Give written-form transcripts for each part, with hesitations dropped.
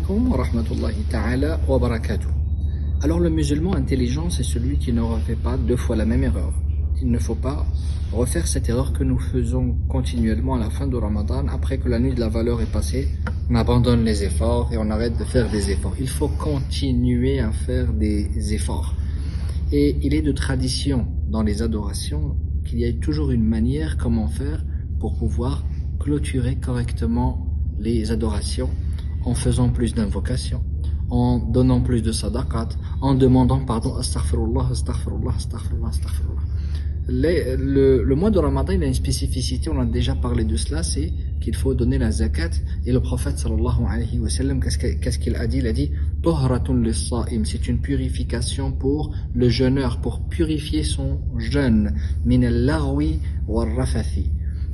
alaikum wa rahmatullahi ta'ala wa barakatuh. Alors le musulman intelligent, c'est celui qui ne refait pas deux fois la même erreur. Il ne faut pas refaire cette erreur que nous faisons continuellement à la fin du Ramadan. Après que la nuit de la valeur est passée, on abandonne les efforts et on arrête de faire des efforts. Il faut continuer à faire des efforts. Et il est de tradition dans les adorations qu'il y ait toujours une manière comment faire pour pouvoir clôturer correctement les adorations en faisant plus d'invocations, en donnant plus de sadaqat, en demandant pardon, astaghfirullah, astaghfirullah, astaghfirullah, astaghfirullah. Le mois de Ramadan, il a une spécificité, on a déjà parlé de cela, c'est qu'il faut donner la zakat. Et le prophète sallallahu alayhi wa sallam, qu'est-ce qu'il a dit? Il a dit Tuhratun lis-sa'im, c'est une purification pour le jeûneur, pour purifier son jeûne, min al-laghwi wal-rafathi.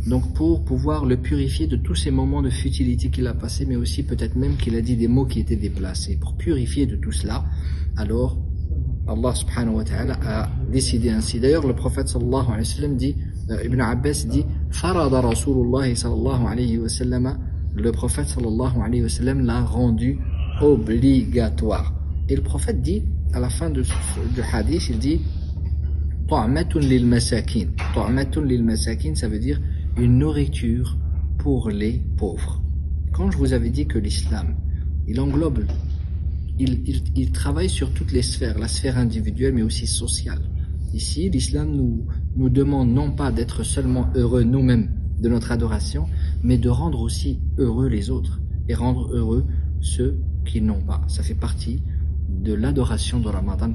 Donc pour pouvoir le purifier de tous ces moments de futilité qu'il a passé, mais aussi peut-être même qu'il a dit des mots qui étaient déplacés. Pour purifier de tout cela, alors Allah subhanahu wa ta'ala a décidé ainsi. D'ailleurs, le prophète sallallahu alayhi wa sallam dit, Ibn Abbas dit, Farada Rasulullah sallallahu alayhi wa sallam, le prophète sallallahu alayhi wa sallam l'a rendu obligatoire. Et le prophète dit, à la fin du hadith, il dit, Ta'matun lil masakin. Ta'matun lil masakin, ça veut dire une nourriture pour les pauvres. Quand je vous avais dit que l'islam, il englobe, il travaille sur toutes les sphères, la sphère individuelle mais aussi sociale. Ici, l'islam nous demande non pas d'être seulement heureux nous-mêmes de notre adoration, mais de rendre aussi heureux les autres et rendre heureux ceux qui n'ont pas. Ça fait partie de l'adoration de Ramadan.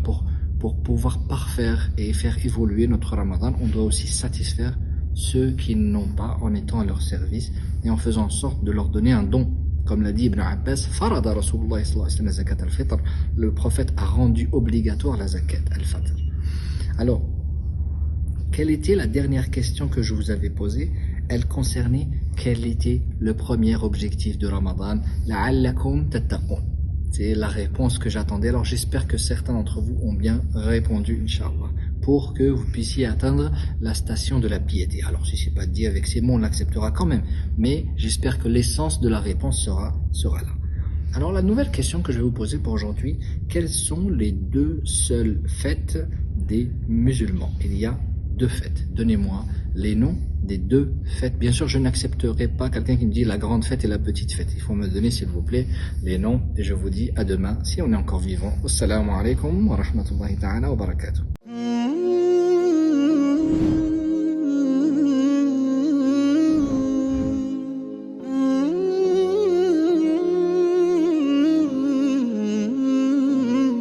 Pour pouvoir parfaire et faire évoluer notre Ramadan, on doit aussi satisfaire ceux qui n'ont pas en étant à leur service et en faisant en sorte de leur donner un don. Comme l'a dit Ibn Abbas, Farada Rasulullah sallallahu alayhi wa sallam zakat al-fitr, le prophète a rendu obligatoire la zakat al-fitr. Alors, quelle était la dernière question que je vous avais posée? Elle concernait quel était le premier objectif de Ramadan. La'allakum tattaqun. C'est la réponse que j'attendais. Alors j'espère que certains d'entre vous ont bien répondu, Inch'Allah, pour que vous puissiez atteindre la station de la piété. Alors si c'est pas dit avec ces mots, on l'acceptera quand même. Mais j'espère que l'essence de la réponse sera là. Alors la nouvelle question que je vais vous poser pour aujourd'hui, quelles sont les deux seules fêtes des musulmans? Il y a deux fêtes. Donnez-moi les noms des deux fêtes. Bien sûr, je n'accepterai pas quelqu'un qui me dit la grande fête et la petite fête. Il faut me donner, s'il vous plaît, les noms. Et je vous dis à demain, si on est encore vivant. Assalamu alaikum wa rahmatullahi ta'ala wa barakatuh.